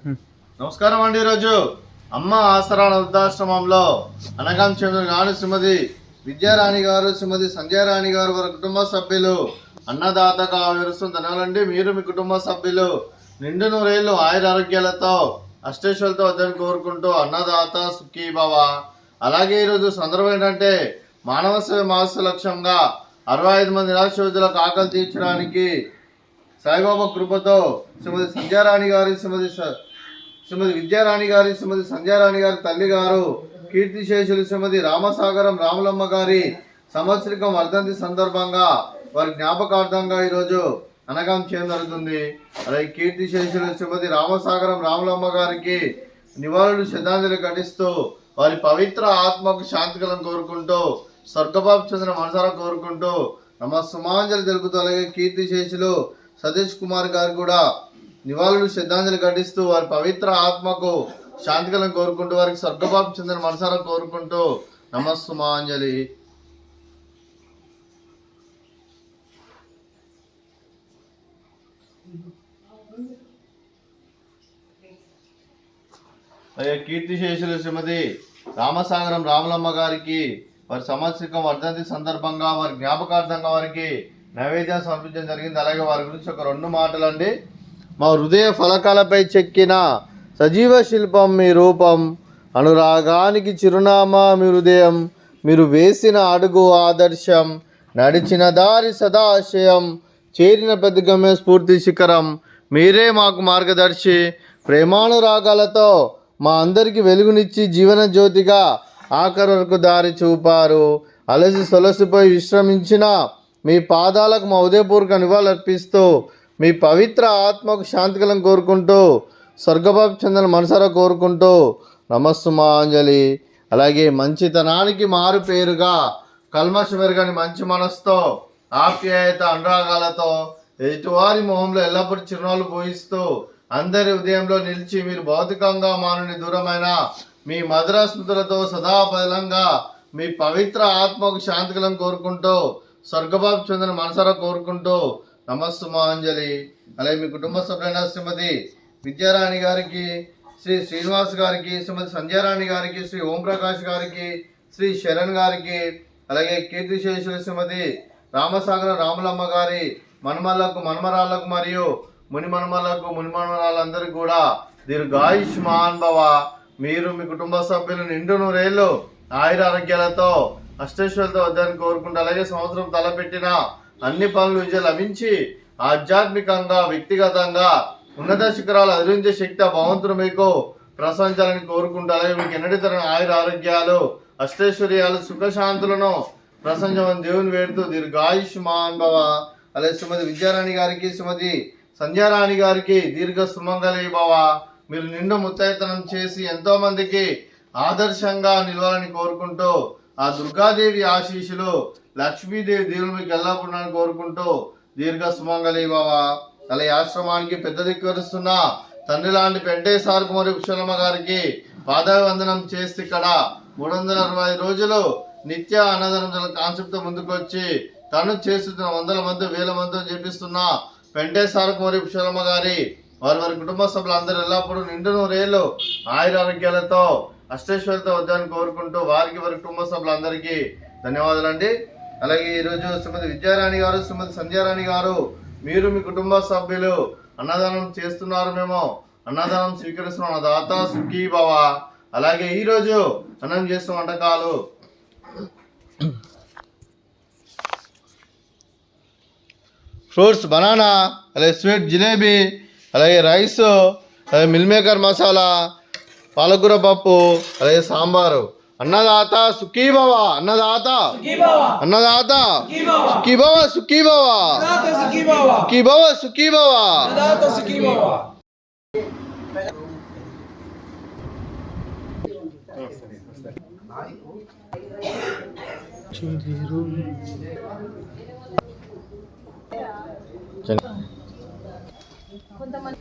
నమస్కారం అండి. ఈరోజు అమ్మ ఆసరా వృద్ధాశ్రమంలో అనగాం చంద్రుడు గారు శ్రీమతి విద్యారాణి గారు, శ్రీమతి సంధ్యారాణి గారు వారి కుటుంబ సభ్యులు అన్నదాతగా విరుస్తుందనండి. మీరు మీ కుటుంబ సభ్యులు నిండు నూరేళ్లు ఆయుర ఆరోగ్యాలతో అష్టేశ్వరులతో వద్దని కోరుకుంటూ అన్నదాత సుఖీ భవ. అలాగే ఈరోజు సందర్భం ఏంటంటే మానవ సేవ మాస లక్ష్యంగా 65 మంది నిరాశ్రయులకు ఆకలి తీర్చడానికి సాయిబాబా కృపతో శ్రీమతి సంధ్యారాణి గారి, శ్రీమతి విద్యారాణి గారి, శ్రీమతి సంధ్యారాణి గారి తల్లి గారు కీర్తిశేషులు శ్రీమతి రామసాగరం రాములమ్మ గారి సంవత్సరికం వర్ధంతి సందర్భంగా వారి జ్ఞాపకార్థంగా ఈరోజు అనగాం చేయడం జరుగుతుంది. అలాగే కీర్తిశేషులు శ్రీమతి రామసాగరం రాములమ్మ గారికి నివాళులు శ్రద్ధాంజలి ఘటిస్తూ వారి పవిత్ర ఆత్మకు శాంతి కలను కోరుకుంటూ స్వర్గపాపు చెందిన మనసారా కోరుకుంటూ నమస్సుమాంజలి తెలుపుతూ అలాగే కీర్తిశేషులు సతీష్ కుమార్ గారు కూడా నివాళులు శ్రద్ధాంజలి ఘటిస్తూ వారి పవిత్ర ఆత్మకు శాంతి కలను కోరుకుంటూ వారికి స్వర్గపాపు చెందిన మనసారా కోరుకుంటూ నమస్సుమాంజలి. అలాగే కీర్తిశేషులు శ్రీమతి రామసాగరం రాములమ్మ గారికి వారి సంవత్సరికం వర్ధంతి సందర్భంగా వారి జ్ఞాపకార్థంగా వారికి నైవేద్యం సమర్పించడం జరిగింది. అలాగే వారి గురించి ఒక 2 మాటలు అండి. మా హృదయ ఫలకాలపై చెక్కిన సజీవ శిల్పం మీ రూపం, అనురాగానికి చిరునామా మీ హృదయం, మీరు వేసిన అడుగు ఆదర్శం, నడిచిన దారి సదాశయం, చేరిన ప్రతిగమ్య స్ఫూర్తి శిఖరం, మీరే మాకు మార్గదర్శి, ప్రేమానురాగాలతో మా అందరికీ వెలుగునిచ్చి జీవన జ్యోతిగా ఆఖరి వరకు దారి చూపారు. అలసి సొలసిపోయి విశ్రమించిన మీ పాదాలకు మా ఉదయపూర్వక నివాళులర్పిస్తూ మీ పవిత్ర ఆత్మకు శాంతికలను కోరుకుంటూ స్వర్గపాపు చెందిన మనసారా కోరుకుంటూ నమస్సుమాంజలి. అలాగే మంచితనానికి మారు పేరుగా కల్మషమెరుగని మంచి మనసుతో ఆప్యాయత అనురాగాలతో ఎదుటివారి మొహంలో ఎల్లప్పుడూ చిరునవ్వులు పోయిస్తూ అందరి ఉదయంలో నిలిచి మీరు భౌతికంగా మానుని దూరమైన మీ మధుర స్మృతులతో సదాపలంగా మీ పవిత్ర ఆత్మకు శాంతికలను కోరుకుంటూ స్వర్గపాపు చెందిన మనసారా కోరుకుంటూ నమస్సుమాంజలి. అలాగే మీ కుటుంబ సభ్యులైన శ్రీమతి విద్యారాణి గారికి, శ్రీ శ్రీనివాస్ గారికి, శ్రీమతి సంధ్యారాణి గారికి, శ్రీ ఓంప్రకాష్ గారికి, శ్రీ శరణ్ గారికి, అలాగే కీర్తిశేషులు శ్రీమతి రామసాగరం రాములమ్మ గారి మనమలకు మనమరాళ్లకు మరియు ముని మనమలకు ముని మనమరాళ్ళందరికీ కూడా దీర్ఘాయుష్మాన్ భవ. మీరు మీ కుటుంబ సభ్యులు నిండు నూరేళ్లు ఆయుర ఆరోగ్యాలతో అష్టేశ్వరులతో వద్దని కోరుకుంటూ అలాగే సంవత్సరం తలపెట్టిన అన్ని పనులు విజయం లభించి ఆధ్యాత్మికంగా వ్యక్తిగతంగా ఉన్నత శిఖరాలు అధిరించే శక్తి భగవంతుడు మీకు ప్రశంసాలని కోరుకుంటూ అలాగే మీకు ఎన్నటి తరం ఆయుర ఆరోగ్యాలు అష్టైశ్వర్యాలు సుఖశాంతులను ప్రశంసమని దేవుని వేడుతూ దీర్ఘాయుష్మాన్ భవ. అలాగే శ్రీమతి విద్యారాణి గారికి, శ్రీమతి సంధ్యారాణి గారికి దీర్ఘ సుమంగళి భవ. మీరు నిండు ముత్తైతనం చేసి ఎంతో మందికి ఆదర్శంగా నిలవాలని కోరుకుంటూ ఆ దుర్గాదేవి ఆశీస్సులు లక్ష్మీదేవి దేవుడు మీకు ఎల్లప్పుడూ కోరుకుంటూ దీర్ఘ సుమంగళి భవ. అలాగే ఆశ్రమానికి పెద్ద దిక్కువరుస్తున్న తండ్రి లాంటి పెంటేశ్వర కుమారి కుశలమ్మ గారికి పాదాభివందనం చేస్తే ఇక్కడ 365 రోజులు నిత్య అన్నదానం కాన్సెప్ట్తో ముందుకు వచ్చి తను చేస్తున్న 100 మంది 1000 మందితో చేపిస్తున్న పెంటేశ్వర కుమారి కుశలమ్మ గారి వారి కుటుంబ సభ్యులందరూ ఎల్లప్పుడూ నిండు నూరేళ్లు ఆయుర ఆరోగ్యాలతో అష్టేశ్వరులతో వద్దని కోరుకుంటూ వారికి వారి కుటుంబ సభ్యులందరికీ ధన్యవాదాలండి. అలాగే ఈరోజు శ్రీమతి విద్యారాణి గారు, శ్రీమతి సంధ్యారాణి గారు మీరు మీ కుటుంబ సభ్యులు అన్నదానం చేస్తున్నారు, మేము అన్నదానం స్వీకరిస్తున్నాం, దాత సుఖీ భవ. అలాగే ఈరోజు అన్నం చేస్తున్న వంటకాలు ఫ్రూట్స్ బనానా, అలాగే స్వీట్ జిలేబీ, అలాగే రైస్, అలాగే మిల్ మేకర్ మసాలా, పాలకూర పప్పు, అలాగే సాంబారు. అన్నదాత సుఖీ భవ, అన్నదాత అన్నదాత సుఖీ భవ, సుఖీ భవ, సుఖీ భవ, సుఖీ భవ. కొంతమంది